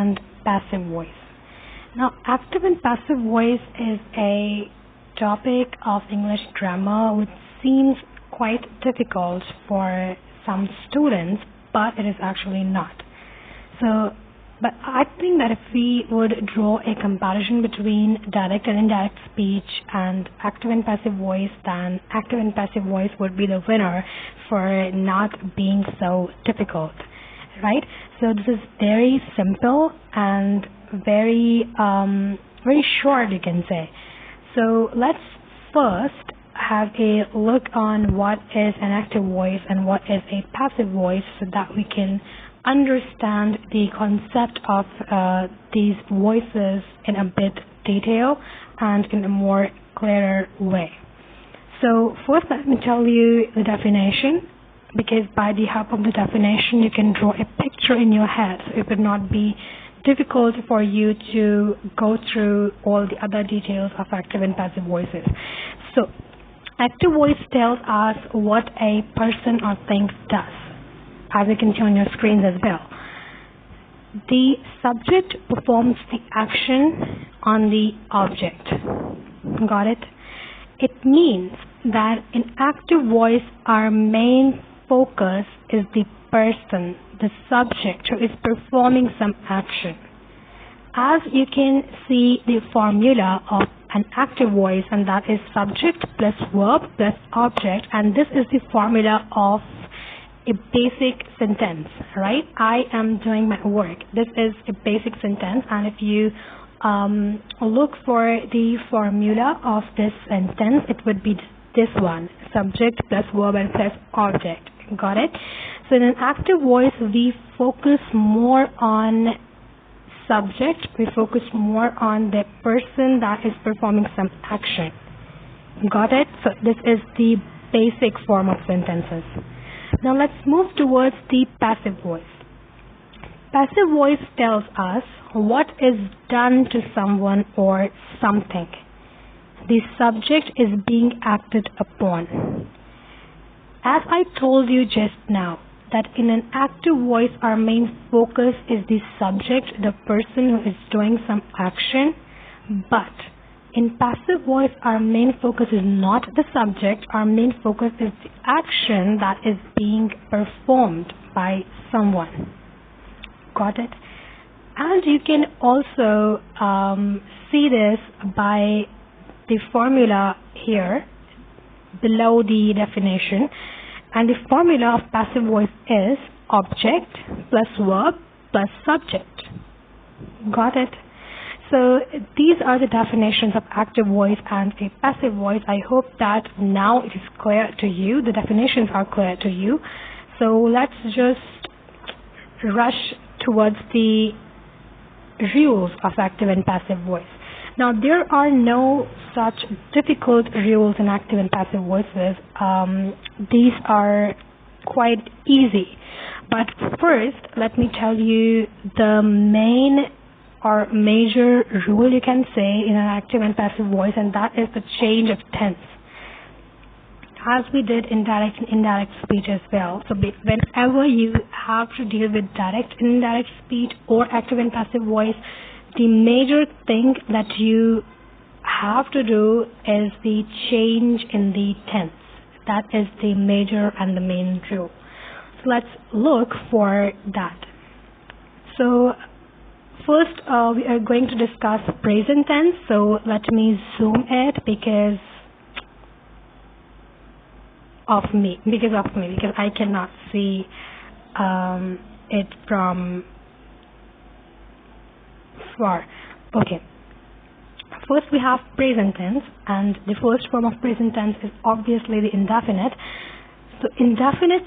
and passive voice. Now, active and passive voice is a topic of English grammar which seems quite difficult for some students, but it is actually not. But I think that if we would draw a comparison between direct and indirect speech and active and passive voice, then active and passive voice would be the winner for not being so difficult, right? So this is very simple and very short, you can say. So let's first have a look on what is an active voice and what is a passive voice so that we can understand the concept of these voices in a bit detail and in a more clearer way. So first let me tell you the definition, because by the help of the definition you can draw a picture in your head, so it would not be difficult for you to go through all the other details of active and passive voices. So active voice tells us what a person or thing does, as you can see on your screens as well. The subject performs the action on the object. Got it? It means that in active voice, our main focus is the person, the subject who is performing some action. As you can see the formula of an active voice, and that is subject plus verb plus object, and this is the formula of a basic sentence, right? I am doing my work. This is a basic sentence, and if you look for the formula of this sentence, it would be this one: subject plus verb and plus object. Got it? So in an active voice, we focus more on subject. We focus more on the person that is performing some action. Got it? So this is the basic form of sentences. Now let's move towards the passive voice. Passive voice tells us what is done to someone or something. The subject is being acted upon. As I told you just now, that in an active voice our main focus is the subject, the person who is doing some action, but in passive voice, our main focus is not the subject, our main focus is the action that is being performed by someone. Got it? And you can also see this by the formula here below the definition. And the formula of passive voice is object plus verb plus subject. Got it? So these are the definitions of active voice and a passive voice. I hope that now it is clear to you. The definitions are clear to you. So let's just rush towards the rules of active and passive voice. Now there are no such difficult rules in active and passive voices. These are quite easy. But first, let me tell you the main or major rule, you can say, in an active and passive voice, and that is the change of tense, as we did in direct and indirect speech as well. So whenever you have to deal with direct and indirect speech or active and passive voice, the major thing that you have to do is the change in the tense. That is the major and the main rule. So let's look for that. So first, we are going to discuss present tense. So let me zoom it because I cannot see it from far. Okay. First, we have present tense, and the first form of present tense is obviously the indefinite. So indefinite,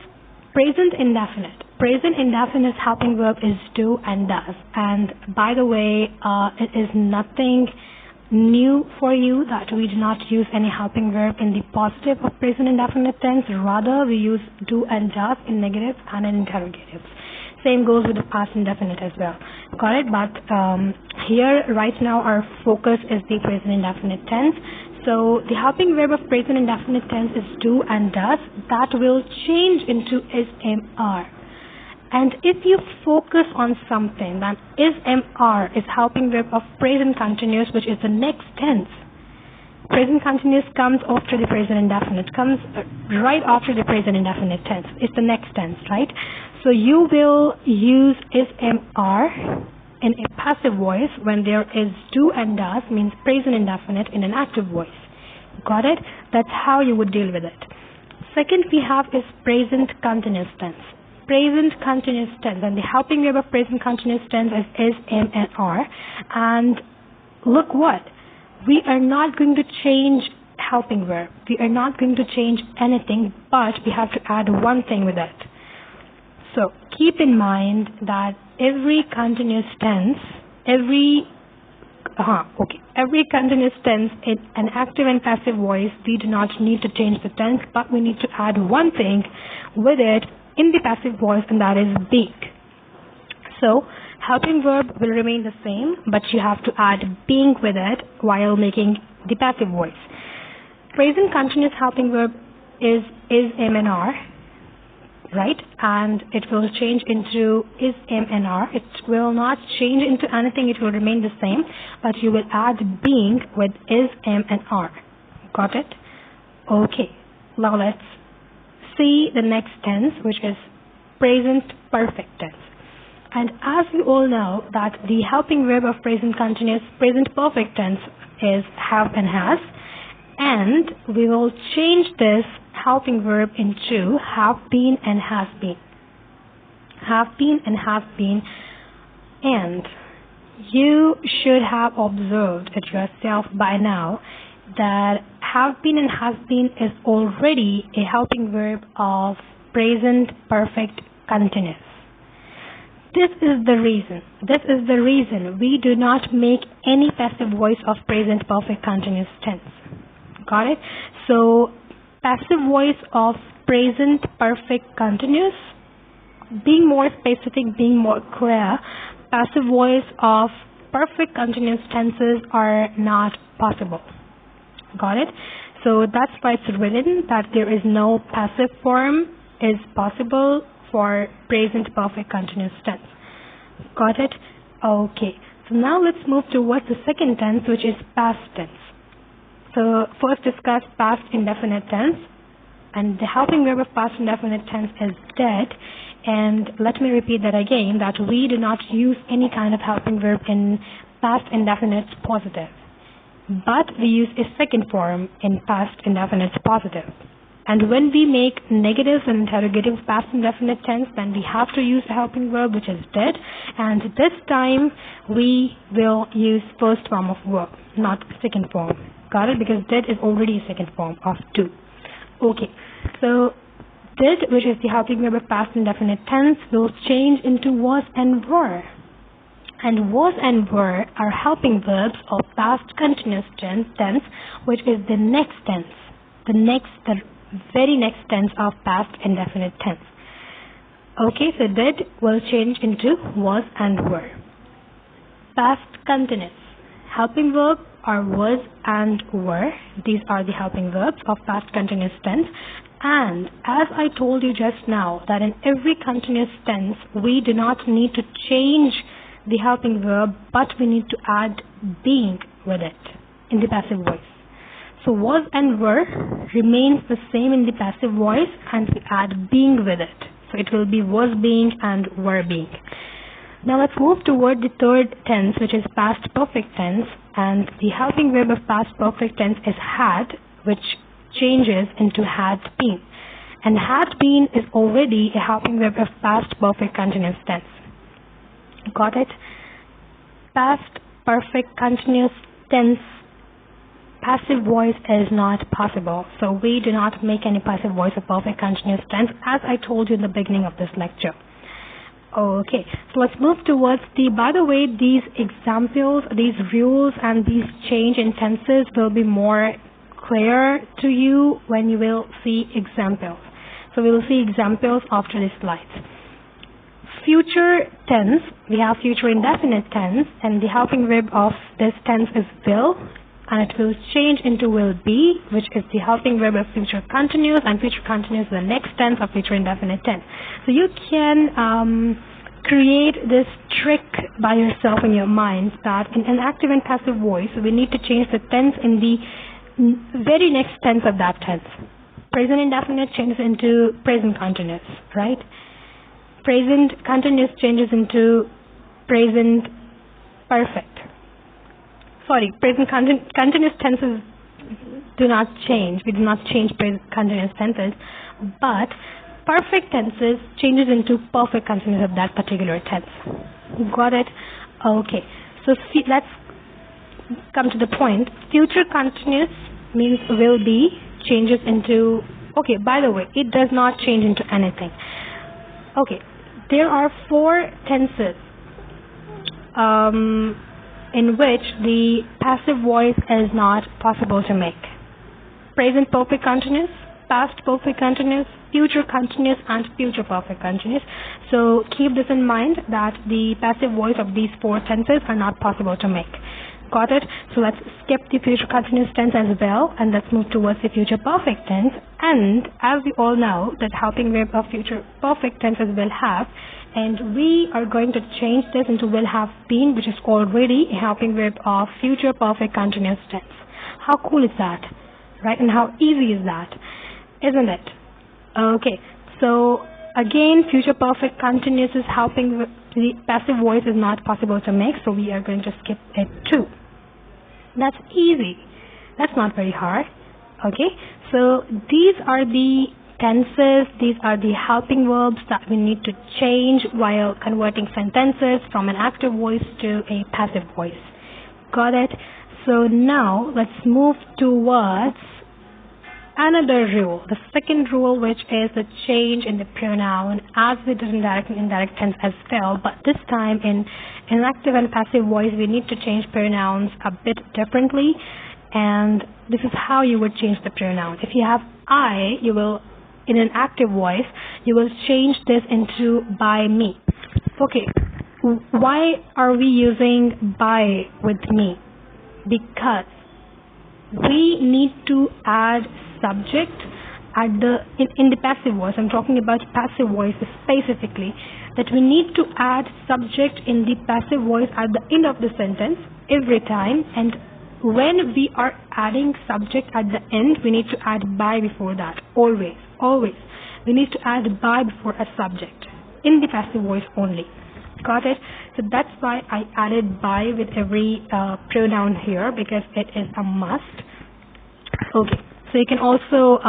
present indefinite. Present indefinite helping verb is do and does. And by the way, it is nothing new for you that we do not use any helping verb in the positive of present indefinite tense. Rather, we use do and does in negative and in interrogatives. Same goes with the past indefinite as well. Got it? But here, right now, our focus is the present indefinite tense. So the helping verb of present indefinite tense is do and does. That will change into is, am, are. And if you focus on something, then is MR is helping verb of present continuous, which is the next tense. Present continuous comes after the present indefinite, comes right after the present indefinite tense. It's the next tense, right? So you will use is MR in a passive voice when there is do and does, means present indefinite in an active voice. Got it? That's how you would deal with it. Second we have is present continuous tense. Present continuous tense, and the helping verb of present continuous tense is am and are. And look what? We are not going to change helping verb. We are not going to change anything, but we have to add one thing with it. So keep in mind that every continuous tense, every continuous tense in an active and passive voice, we do not need to change the tense, but we need to add one thing with it in the passive voice, and that is being. So helping verb will remain the same, but you have to add being with it while making the passive voice. Present continuous helping verb is am and are, right? And it will change into is am and are. It will not change into anything, it will remain the same, but you will add being with is am and are. Got it? Okay, now let's see the next tense, which is present perfect tense. And as you all know that the helping verb of present continuous, present perfect tense is have and has, and we will change this helping verb into have been and has been. Have been and have been. And you should have observed it yourself by now that have been and has been is already a helping verb of present perfect continuous. This is the reason we do not make any passive voice of present perfect continuous tense. Got it? So passive voice of present perfect continuous, being more specific, being more clear, passive voice of perfect continuous tenses are not possible. Got it? So that's why it's written that there is no passive form is possible for present perfect continuous tense. Got it? Okay. So now let's move towards the second tense, which is past tense. So first discuss past indefinite tense, and the helping verb of past indefinite tense is did. And let me repeat that again, that we do not use any kind of helping verb in past indefinite positive, but we use a second form in past indefinite positive. And when we make negatives and interrogatives past indefinite tense, then we have to use a helping verb, which is did. And this time we will use first form of verb, not second form. Got it? Because did is already a second form of do. Okay. So did, which is the helping verb of past indefinite tense, will change into was and were. And was and were are helping verbs of past continuous tense, which is the next tense. The very next tense of past indefinite tense. Okay, so did will change into was and were. Past continuous. Helping verb are was and were. These are the helping verbs of past continuous tense. And as I told you just now, that in every continuous tense, we do not need to change the helping verb, but we need to add being with it in the passive voice. So was and were remains the same in the passive voice, and we add being with it. So it will be was being and were being. Now let's move toward the third tense, which is past perfect tense, and the helping verb of past perfect tense is had, which changes into had been. And had been is already a helping verb of past perfect continuous tense. Got it? Past perfect continuous tense passive voice is not possible. So we do not make any passive voice of perfect continuous tense, as I told you in the beginning of this lecture. Okay, so let's move towards by the way, these examples, these rules and these change in tenses will be more clear to you when you will see examples. So we will see examples after these slides. Future tense, we have future indefinite tense, and the helping verb of this tense is will, and it will change into will be, which is the helping verb of future continuous, and future continuous is the next tense of future indefinite tense. So you can create this trick by yourself in your mind that in an active and passive voice, we need to change the tense in the very next tense of that tense. Present indefinite changes into present continuous, right? Present continuous changes into present perfect. Sorry, present continuous tenses do not change. We do not change present continuous tenses, but perfect tenses changes into perfect continuous of that particular tense. Got it? Okay. So let's come to the point. Future continuous means will be changes into, okay, by the way, it does not change into anything. Okay, there are 4 tenses in which the passive voice is not possible to make. Present perfect continuous, past perfect continuous, future continuous, and future perfect continuous. So keep this in mind that the passive voice of these 4 tenses are not possible to make. Got it? So let's skip the future continuous tense as well, and let's move towards the future perfect tense. And as we all know that helping verb of future perfect tenses will have, and we are going to change this into will have been, which is already a helping verb of future perfect continuous tense. How cool is that? Right? And how easy is that? Isn't it? Okay. So again, future perfect continuous is helping the passive voice is not possible to make, so we are going to skip it too. That's easy. That's not very hard. Okay. So these are the tenses, these are the helping verbs that we need to change while converting sentences from an active voice to a passive voice. Got it? So now let's move towards another rule, the second rule, which is the change in the pronoun, as we did in direct and indirect tense as well, but this time in an active and passive voice we need to change pronouns a bit differently, and this is how you would change the pronoun. If you have I, you will, in an active voice, you will change this into by me. Okay, why are we using by with me? Because we need to add subject at the in the passive voice. I'm talking about passive voice specifically, that we need to add subject in the passive voice at the end of the sentence every time, and when we are adding subject at the end, we need to add by before that. Always we need to add by before a subject in the passive voice only. Got it? So that's why I added by with every pronoun here, because it is a must. Okay, so you can also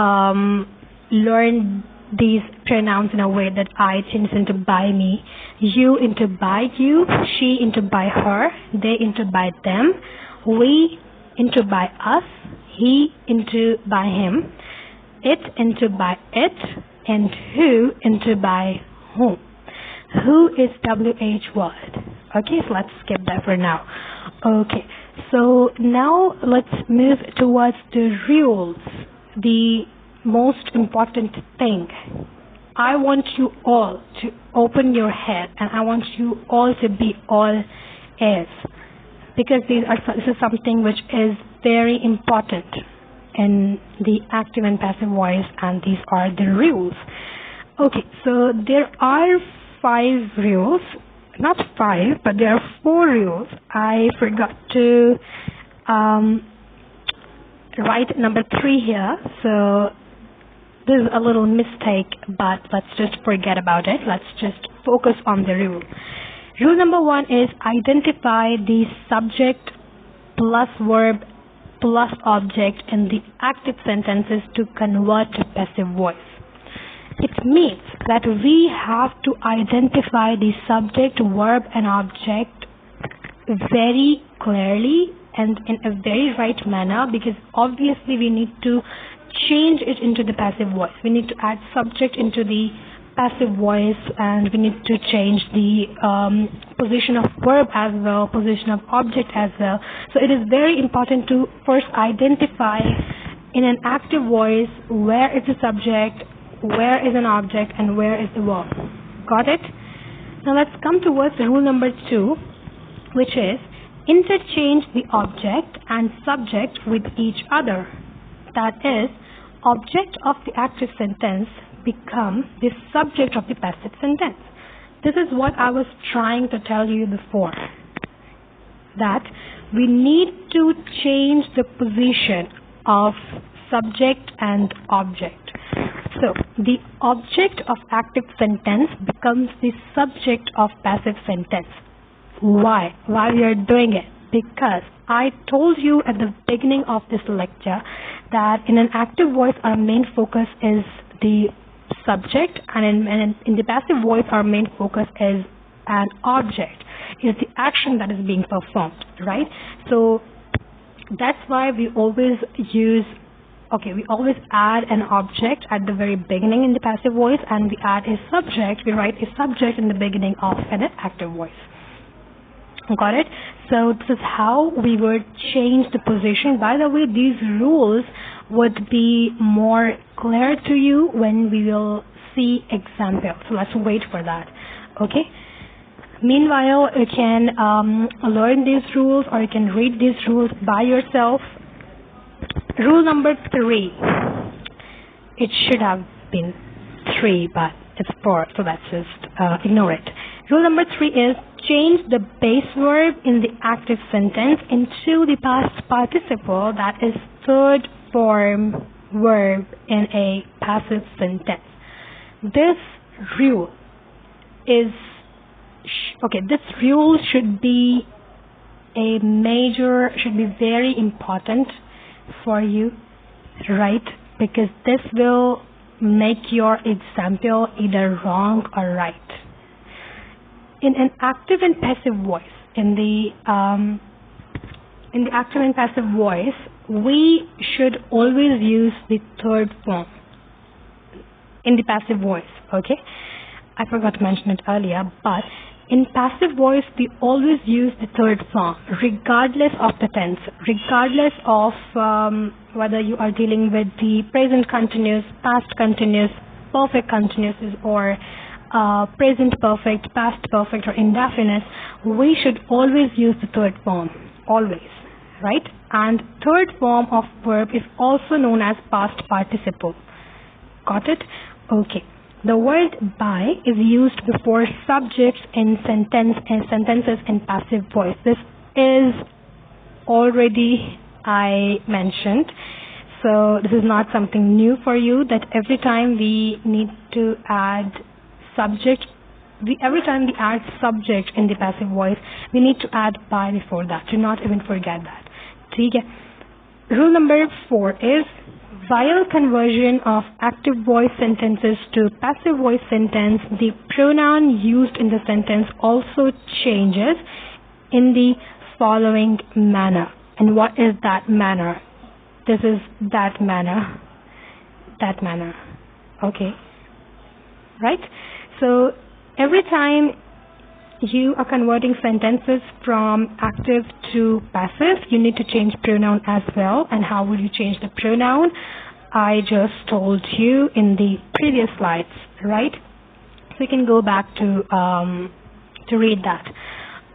learn these pronouns in a way that I changes into by me, you into by you, she into by her, they into by them, we into by us, he into by him, it into by it, and who into by whom. Who is WH word? Okay, so let's skip that for now. Okay, so now let's move towards the rules, the most important thing. I want you all to open your head, and I want you all to be all ears, because this is something which is very important in the active and passive voice, and these are the rules. Okay, so there are 5 rules, not 5, but there are 4 rules. I forgot to write number 3 here, so this is a little mistake, but let's just forget about it. Let's just focus on the rule. Rule number 1 is identify the subject plus verb plus object in the active sentences to convert to passive voice. It means that we have to identify the subject, verb, and object very clearly and in a very right manner, because obviously we need to change it into the passive voice. We need to add subject into the passive voice, and we need to change the position of verb as well, position of object as well. So it is very important to first identify in an active voice where is the subject, where is an object, and where is the verb. Got it? Now let's come towards rule number 2, which is interchange the object and subject with each other. That is, object of the active sentence become the subject of the passive sentence. This is what I was trying to tell you before, that we need to change the position of subject and object. So the object of active sentence becomes the subject of passive sentence. Why? Why we are doing it? Because I told you at the beginning of this lecture that in an active voice our main focus is the subject, and in the passive voice our main focus is an object, is the action that is being performed, right? So that's why we always always add an object at the very beginning in the passive voice, and we add a subject, we write a subject in the beginning of an active voice. Got it? So this is how we would change the position. By the way, these rules would be more clear to you when we will see examples. So let's wait for that. Okay? Meanwhile, you can learn these rules, or you can read these rules by yourself. Rule number 3. It should have been 3, but it's 4, so let's just ignore it. Rule number 3 is change the base verb in the active sentence into the past participle, that is third form verb in a passive sentence. This rule is this rule should be very important for you, right? Because this will make your example either wrong or right. In an active and passive voice, in the active and passive voice, we should always use the third form in the passive voice. Okay, I forgot to mention it earlier, but in passive voice we always use the third form, regardless of the tense, regardless of whether you are dealing with the present continuous, past continuous, perfect continuous, or present perfect, past perfect, or indefinite. We should always use the third form, always, right? And third form of verb is also known as past participle. Got it? Okay. The word by is used before subjects in sentences in passive voice. This is already I mentioned. So this is not something new for you, that every time we need to add subject, every time we add subject in the passive voice, we need to add by before that. Do not even forget that. Okay. Rule number 4 is, while conversion of active voice sentences to passive voice sentence, the pronoun used in the sentence also changes in the following manner. And what is that manner? This is that manner. That manner. Okay. Right? So every time you are converting sentences from active to passive, you need to change pronoun as well. And how will you change the pronoun? I just told you in the previous slides, right? So you can go back to read that.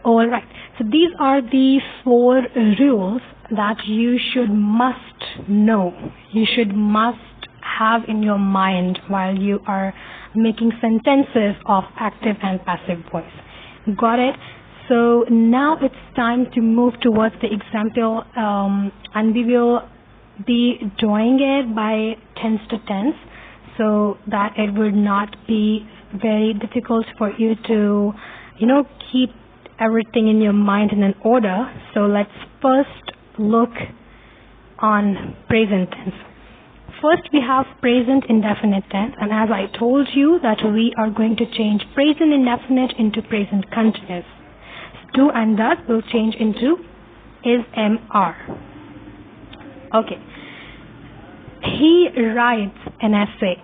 All right. So these are the 4 rules that you must know. You must have in your mind while you are making sentences of active and passive voice. Got it? So now it's time to move towards the example, and we will be doing it by tense to tense, so that it would not be very difficult for you to, keep everything in your mind in an order. So let's first look on present tense. First we have present indefinite tense, and as I told you that we are going to change present indefinite into present continuous. So do and does will change into is, am, are. Okay. He writes an essay.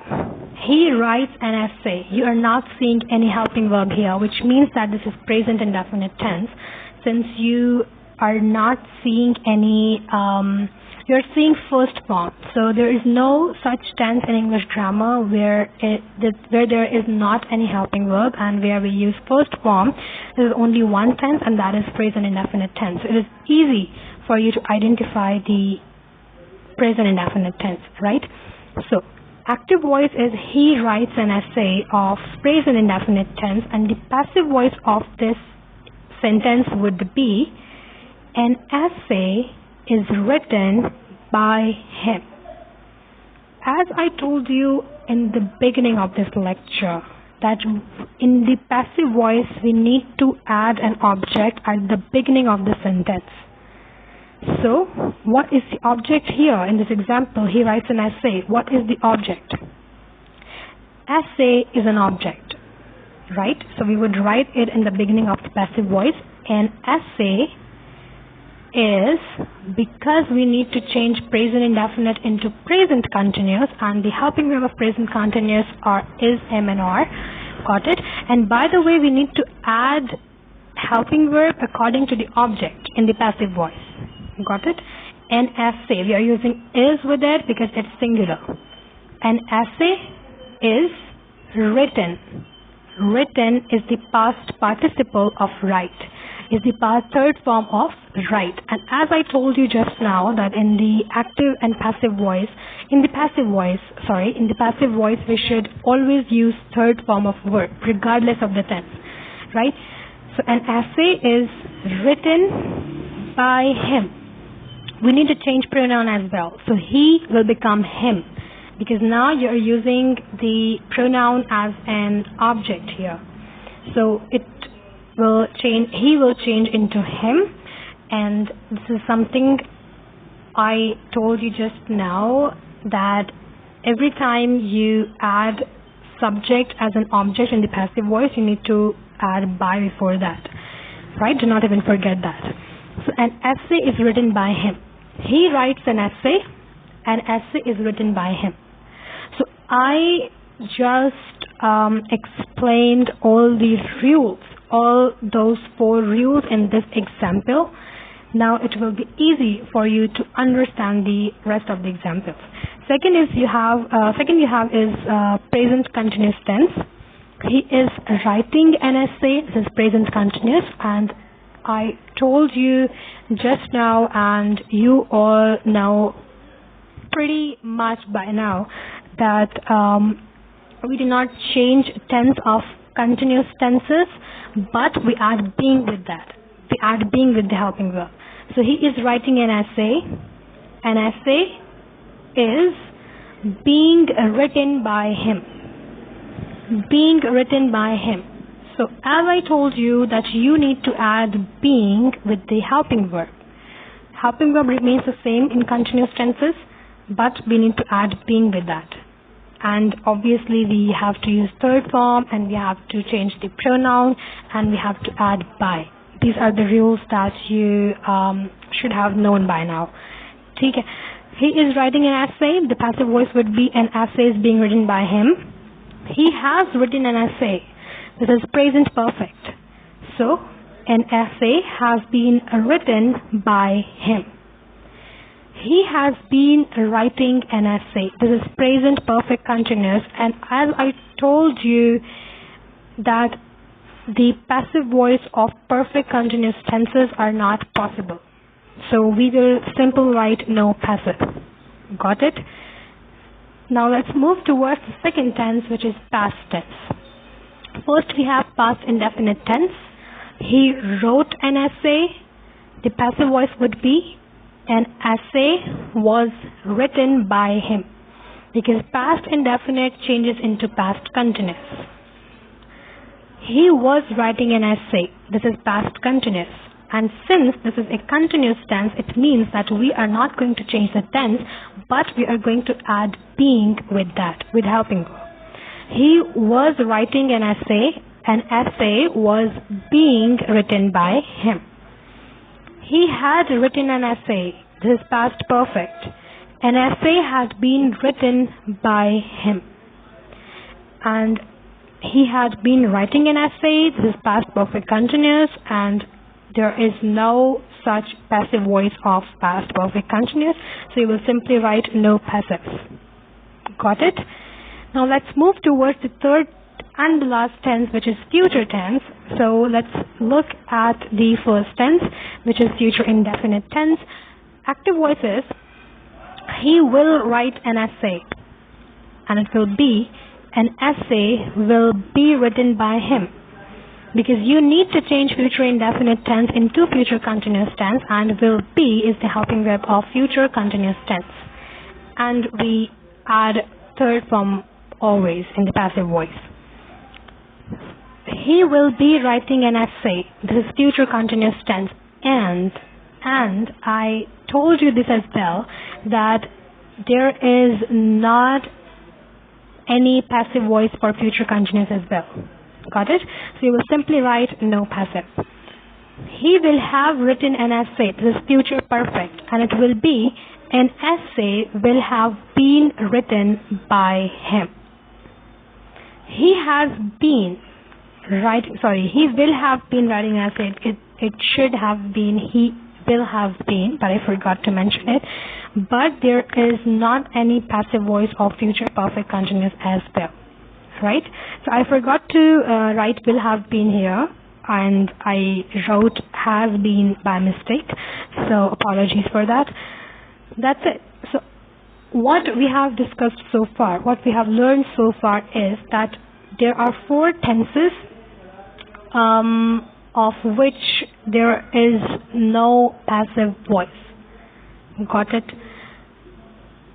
He writes an essay. You are not seeing any helping verb here, which means that this is present indefinite tense, since you are not seeing any you're seeing first form. So there is no such tense in English grammar where there is not any helping verb and where we use first form. There is only one tense, and that is present indefinite tense. It is easy for you to identify the present indefinite tense, right? So active voice is he writes an essay of present indefinite tense, and the passive voice of this sentence would be an essay is written by him. As I told you in the beginning of this lecture, that in the passive voice we need to add an object at the beginning of the sentence. So, what is the object here? In this example, he writes an essay. What is the object? Essay is an object, right? So we would write it in the beginning of the passive voice. An essay is, because we need to change present indefinite into present continuous, and the helping verb of present continuous are is, am, and are. Got it? And by the way, we need to add helping verb according to the object in the passive voice. Got it? An essay, we are using is with it because it's singular. An essay is written. Written is the past participle of write. Is the third form of write. And as I told you just now that in the active and passive voice, in the passive voice we should always use third form of verb regardless of the tense, right? So an essay is written by him. We need to change pronoun as well. So he will become him, because now you're using the pronoun as an object here. So it will change, he will change into him, and this is something I told you just now, that every time you add subject as an object in the passive voice, you need to add by before that, right? Do not even forget that. So an essay is written by him. He writes an essay is written by him. So I just explained all these rules, all those 4 rules in this example. Now it will be easy for you to understand the rest of the examples. Second you have is present continuous tense. He is writing an essay. This is present continuous, and I told you just now, and you all know pretty much by now, that we do not change tense of continuous tenses, but we add being with that. We add being with the helping verb. So he is writing an essay. An essay is being written by him. Being written by him. So as I told you that you need to add being with the helping verb. Helping verb remains the same in continuous tenses, but we need to add being with that. And obviously we have to use third form, and we have to change the pronoun, and we have to add by. These are the rules that you should have known by now. Okay. He is writing an essay. The passive voice would be an essay is being written by him. He has written an essay. This is present perfect. So, an essay has been written by him. He has been writing an essay. This is present perfect continuous. And as I told you that the passive voice of perfect continuous tenses are not possible. So we will simply write no passive. Got it? Now let's move towards the second tense, which is past tense. First we have past indefinite tense. He wrote an essay. The passive voice would be an essay was written by him, because past indefinite changes into past continuous. He was writing an essay. This is past continuous. And since this is a continuous tense, it means that we are not going to change the tense, but we are going to add being with that, with helping verb. He was writing an essay. An essay was being written by him. He had written an essay. This is past perfect. An essay had been written by him. And he had been writing an essay. This is past perfect continuous, and there is no such passive voice of past perfect continuous. So you will simply write no passive. Got it? Now let's move towards the third and the last tense, which is future tense. So let's look at the first tense, which is future indefinite tense. Active voice is he will write an essay, and it will be an essay will be written by him, because you need to change future indefinite tense into future continuous tense, and will be is the helping verb of future continuous tense, and we add third form always in the passive voice. He will be writing an essay. This is future continuous tense, and I told you this as well, that there is not any passive voice for future continuous as well. Got it? So you will simply write no passive. He will have written an essay. This is future perfect, and it will be an essay will have been written by him. He has been writing, he will have been writing an essay. It should have been he will have been, but I forgot to mention it. But there is not any passive voice of future perfect continuous as well, right? So I forgot to write will have been here, and I wrote has been by mistake, so apologies for that. That's it. So what we have discussed so far, what we have learned so far is that there are four tenses of which there is no passive voice. Got it?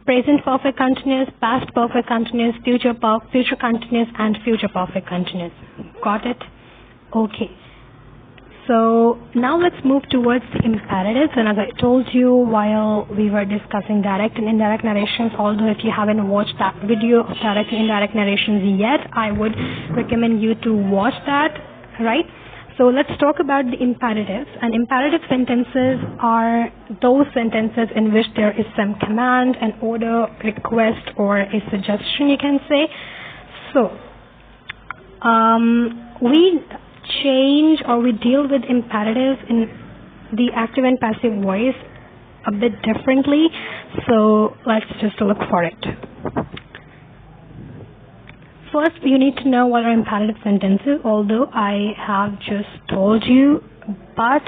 Present perfect continuous, past perfect continuous, future continuous, and future perfect continuous. Got it? Okay. So now let's move towards the imperatives, and as I told you while we were discussing direct and indirect narrations, although if you haven't watched that video of direct and indirect narrations yet, I would recommend you to watch that, right? So let's talk about the imperatives. And imperative sentences are those sentences in which there is some command, an order, request, or a suggestion, you can say. So we change or we deal with imperatives in the active and passive voice a bit differently. So let's just look for it. First, you need to know what are imperative sentences, although I have just told you, but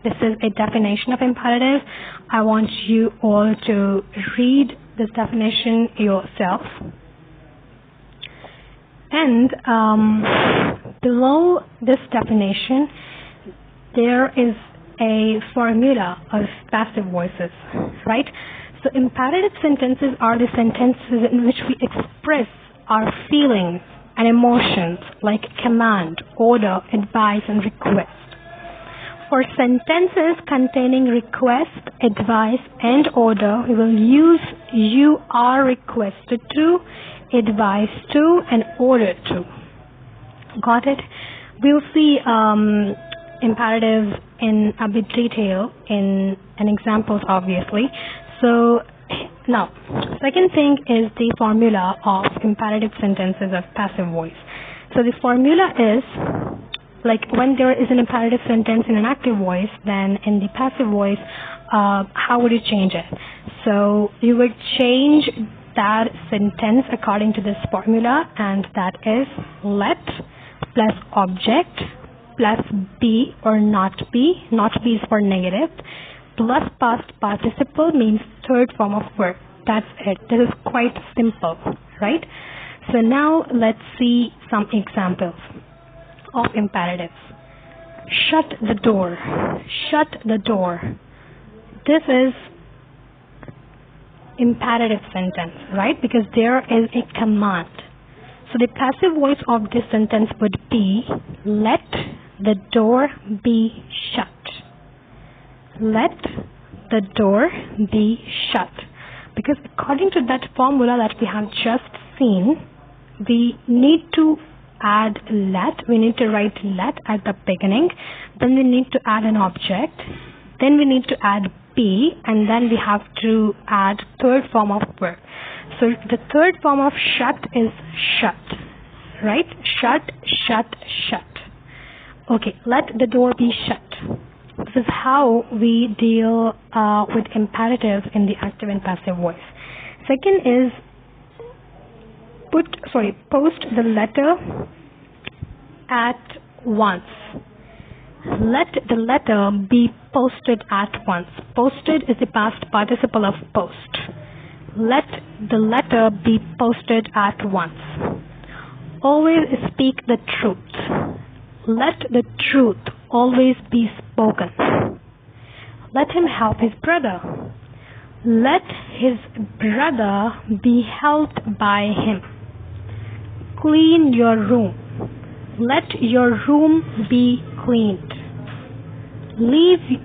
this is a definition of imperative. I want you all to read this definition yourself. And below this definition, there is a formula of passive voices, right? So imperative sentences are the sentences in which we express our feelings and emotions like command, order, advice, and request. For sentences containing request, advice, and order, we will use you are requested to, advised to, and ordered to. Got it? We'll see imperatives in a bit detail in examples, obviously. So now, second thing is the formula of imperative sentences of passive voice. So the formula is, like when there is an imperative sentence in an active voice, then in the passive voice, how would you change it? So you would change that sentence according to this formula, and that is let plus object plus be or not be is for negative, plus past participle means third form of verb. That's it. This is quite simple, right? So now let's see some examples of imperatives. Shut the door. Shut the door. This is imperative sentence, right? Because there is a command. So the passive voice of this sentence would be let the door be shut. Let the door be shut. Because according to that formula that we have just seen, we need to add let. We need to write let at the beginning. Then we need to add an object. Then we need to add be, and then we have to add third form of verb. So the third form of shut is shut, right? Shut, shut, shut. Okay, let the door be shut. The This is how we deal with imperatives in the active and passive voice. Second is post the letter at once. Let the letter be posted at once. Posted is the past participle of post. Let the letter be posted at once. Always speak the truth. Let the truth always be spoken. Let him help his brother. Let his brother be helped by him. Clean your room. Let your room be cleaned.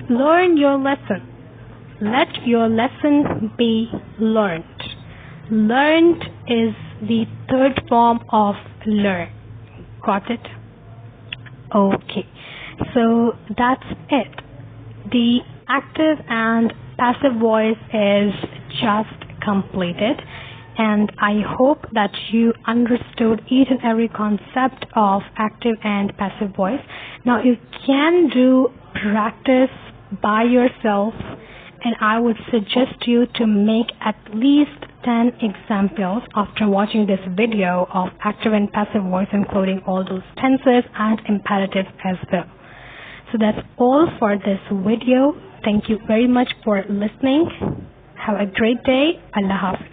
Learn your lesson. Let your lesson be learned. Learned is the third form of learn. Got it? Okay. So that's it. The active and passive voice is just completed, and I hope that you understood each and every concept of active and passive voice. Now you can do practice by yourself, and I would suggest you to make at least 10 examples after watching this video of active and passive voice, including all those tenses and imperatives as well. So that's all for this video. Thank you very much for listening. Have a great day. Allah Hafiz.